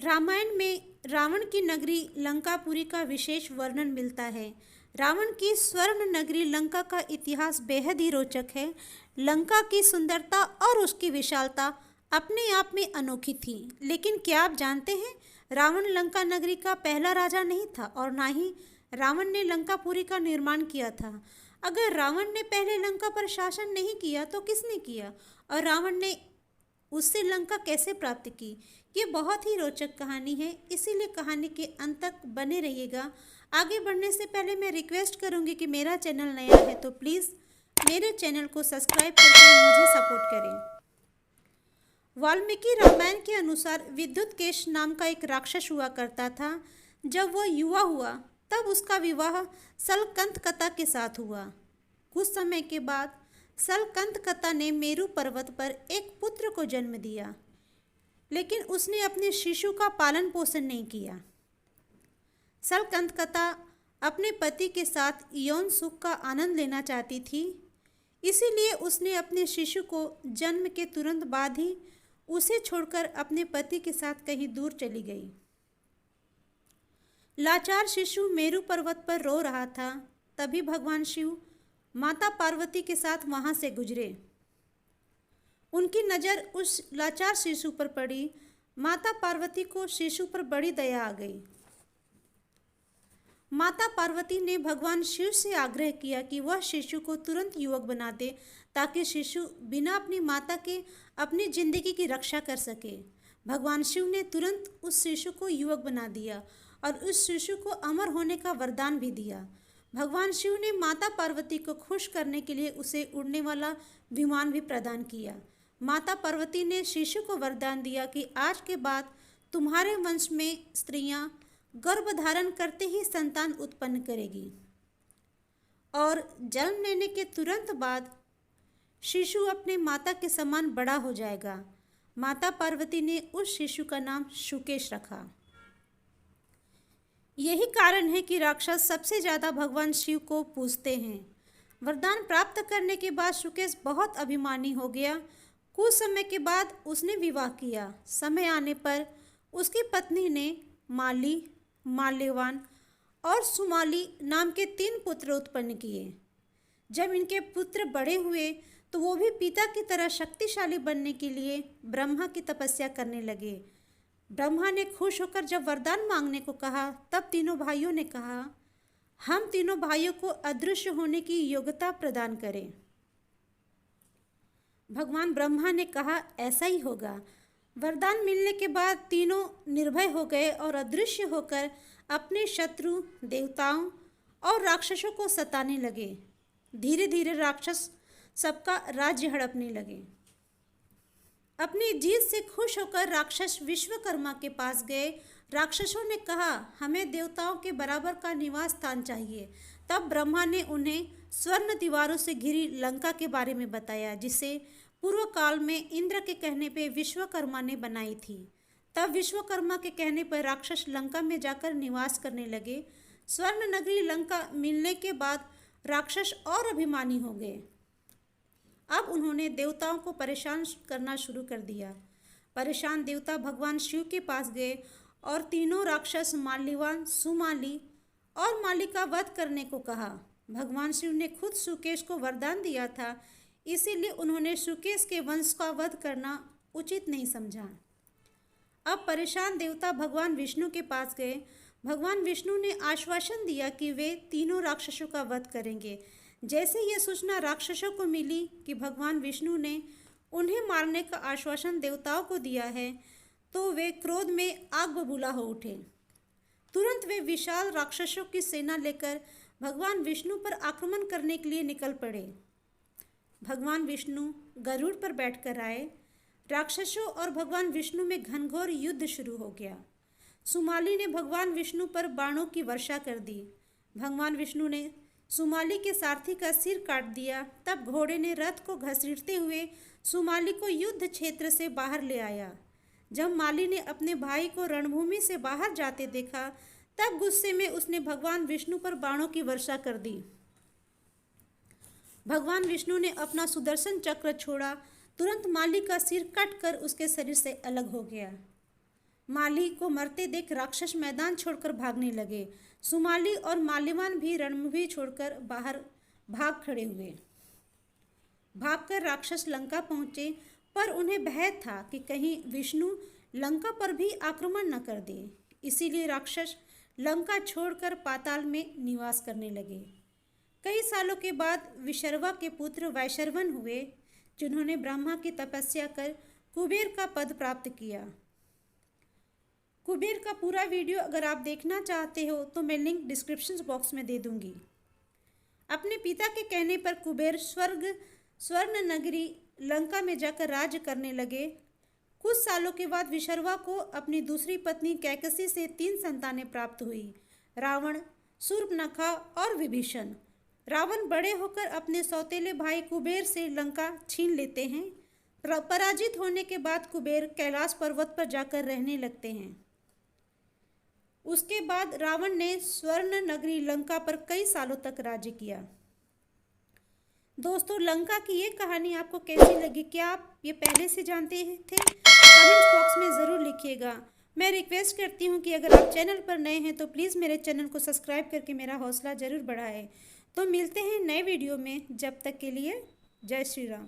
रामायण में रावण की नगरी लंकापुरी का विशेष वर्णन मिलता है। रावण की स्वर्ण नगरी लंका का इतिहास बेहद ही रोचक है। लंका की सुंदरता और उसकी विशालता अपने आप में अनोखी थी। लेकिन क्या आप जानते हैं, रावण लंका नगरी का पहला राजा नहीं था और ना ही रावण ने लंकापुरी का निर्माण किया था। अगर रावण ने पहले लंका पर शासन नहीं किया तो किसने किया, और रावण ने उससे लंका कैसे प्राप्त की? ये बहुत ही रोचक कहानी है, इसीलिए कहानी के अंत तक बने रहिएगा। आगे बढ़ने से पहले मैं रिक्वेस्ट करूंगी कि मेरा चैनल नया है तो प्लीज़ मेरे चैनल को सब्सक्राइब करके मुझे सपोर्ट करें। वाल्मीकि रामायण के अनुसार विद्युत केश नाम का एक राक्षस हुआ करता था। जब वह युवा हुआ तब उसका विवाह सलकंथकता के साथ हुआ। कुछ समय के बाद सलकंथकता ने मेरु पर्वत पर एक पुत्र को जन्म दिया, लेकिन उसने अपने शिशु का पालन पोषण नहीं किया। सलकंथकता अपने पति के साथ यौन सुख का आनंद लेना चाहती थी, इसीलिए उसने अपने शिशु को जन्म के तुरंत बाद ही उसे छोड़कर अपने पति के साथ कहीं दूर चली गई। लाचार शिशु मेरु पर्वत पर रो रहा था। तभी भगवान शिव माता पार्वती के साथ वहां से गुजरे। उनकी नज़र उस लाचार शिशु पर पड़ी। माता पार्वती को शिशु पर बड़ी दया आ गई। माता पार्वती ने भगवान शिव से आग्रह किया कि वह शिशु को तुरंत युवक बना दे, ताकि शिशु बिना अपनी माता के अपनी जिंदगी की रक्षा कर सके। भगवान शिव ने तुरंत उस शिशु को युवक बना दिया और उस शिशु को अमर होने का वरदान भी दिया। भगवान शिव ने माता पार्वती को खुश करने के लिए उसे उड़ने वाला विमान भी प्रदान किया। माता पार्वती ने शिशु को वरदान दिया कि आज के बाद तुम्हारे वंश में स्त्रियां गर्भ धारण करते ही संतान उत्पन्न करेगी, और जन्म लेने के तुरंत बाद शिशु अपने माता के समान बड़ा हो जाएगा। माता पार्वती ने उस शिशु का नाम शुकेश रखा। यही कारण है कि राक्षस सबसे ज़्यादा भगवान शिव को पूजते हैं। वरदान प्राप्त करने के बाद शुकेश बहुत अभिमानी हो गया। कुछ समय के बाद उसने विवाह किया। समय आने पर उसकी पत्नी ने माली, माल्यवान और सुमाली नाम के 3 पुत्र उत्पन्न किए। जब इनके पुत्र बड़े हुए तो वो भी पिता की तरह शक्तिशाली बनने के लिए ब्रह्मा की तपस्या करने लगे। ब्रह्मा ने खुश होकर जब वरदान मांगने को कहा, तब तीनों भाइयों ने कहा, हम तीनों भाइयों को अदृश्य होने की योग्यता प्रदान करें। भगवान ब्रह्मा ने कहा, ऐसा ही होगा। वरदान मिलने के बाद तीनों निर्भय हो गए और अदृश्य होकर अपने शत्रु देवताओं और राक्षसों को सताने लगे। धीरे धीरे राक्षस सबका राज्य हड़पने लगे। अपनी जीत से खुश होकर राक्षस विश्वकर्मा के पास गए। राक्षसों ने कहा, हमें देवताओं के बराबर का निवास स्थान चाहिए। तब ब्रह्मा ने उन्हें स्वर्ण दीवारों से घिरी लंका के बारे में बताया, जिसे पूर्व काल में इंद्र के कहने पर विश्वकर्मा ने बनाई थी। तब विश्वकर्मा के कहने पर राक्षस लंका में जाकर निवास करने लगे। स्वर्ण नगरी लंका मिलने के बाद राक्षस और अभिमानी हो गए। अब उन्होंने देवताओं को परेशान करना शुरू कर दिया। परेशान देवता भगवान शिव के पास गए और तीनों राक्षस माल्यवान, सुमाली और माली का वध करने को कहा। भगवान शिव ने खुद सुकेश को वरदान दिया था, इसीलिए उन्होंने सुकेश के वंश का वध करना उचित नहीं समझा। अब परेशान देवता भगवान विष्णु के पास गए। भगवान विष्णु ने आश्वासन दिया कि वे तीनों राक्षसों का वध करेंगे। जैसे यह सूचना राक्षसों को मिली कि भगवान विष्णु ने उन्हें मारने का आश्वासन देवताओं को दिया है, तो वे क्रोध में आग बबूला हो उठे। तुरंत वे विशाल राक्षसों की सेना लेकर भगवान विष्णु पर आक्रमण करने के लिए निकल पड़े। भगवान विष्णु गरुड़ पर बैठकर आए। राक्षसों और भगवान विष्णु में घनघोर युद्ध शुरू हो गया। सुमाली ने भगवान विष्णु पर बाणों की वर्षा कर दी। भगवान विष्णु ने सुमाली के सारथी का सिर काट दिया। तब घोड़े ने रथ को घसीटते हुए सुमाली को युद्ध क्षेत्र से बाहर ले आया। जब माली ने अपने भाई को रणभूमि से बाहर जाते देखा, तब गुस्से में उसने भगवान विष्णु पर बाणों की वर्षा कर दी। भगवान विष्णु ने अपना सुदर्शन चक्र छोड़ा। तुरंत माली का सिर कटकर उसके शरीर से अलग हो गया। माली को मरते देख राक्षस मैदान छोड़कर भागने लगे। सुमाली और माल्यवान भी रणभूमि छोड़कर बाहर भाग खड़े हुए। भागकर राक्षस लंका पहुंचे, पर उन्हें भय था कि कहीं विष्णु लंका पर भी आक्रमण न कर दे। इसीलिए राक्षस लंका छोड़कर पाताल में निवास करने लगे। कई सालों के बाद विशर्वा के पुत्र वैशर्वन हुए, जिन्होंने ब्रह्मा की तपस्या कर कुबेर का पद प्राप्त किया। कुबेर का पूरा वीडियो अगर आप देखना चाहते हो तो मैं लिंक डिस्क्रिप्शन बॉक्स में दे दूंगी। अपने पिता के कहने पर कुबेर स्वर्ण नगरी लंका में जाकर राज्य करने लगे। कुछ सालों के बाद विशर्वा को अपनी दूसरी पत्नी कैकसी से 3 संतानें प्राप्त हुई, रावण, शूर्पणखा और विभीषण। रावण बड़े होकर अपने सौतेले भाई कुबेर से लंका छीन लेते हैं। पराजित होने के बाद कुबेर कैलाश पर्वत पर जाकर रहने लगते हैं। उसके बाद रावण ने स्वर्ण नगरी लंका पर कई सालों तक राज्य किया। दोस्तों, लंका की ये कहानी आपको कैसी लगी? क्या आप ये पहले से जानते थे? कमेंट बॉक्स में ज़रूर लिखिएगा। मैं रिक्वेस्ट करती हूँ कि अगर आप चैनल पर नए हैं तो प्लीज़ मेरे चैनल को सब्सक्राइब करके मेरा हौसला ज़रूर बढ़ाएं। तो मिलते हैं नए वीडियो में, जब तक के लिए जय श्री राम।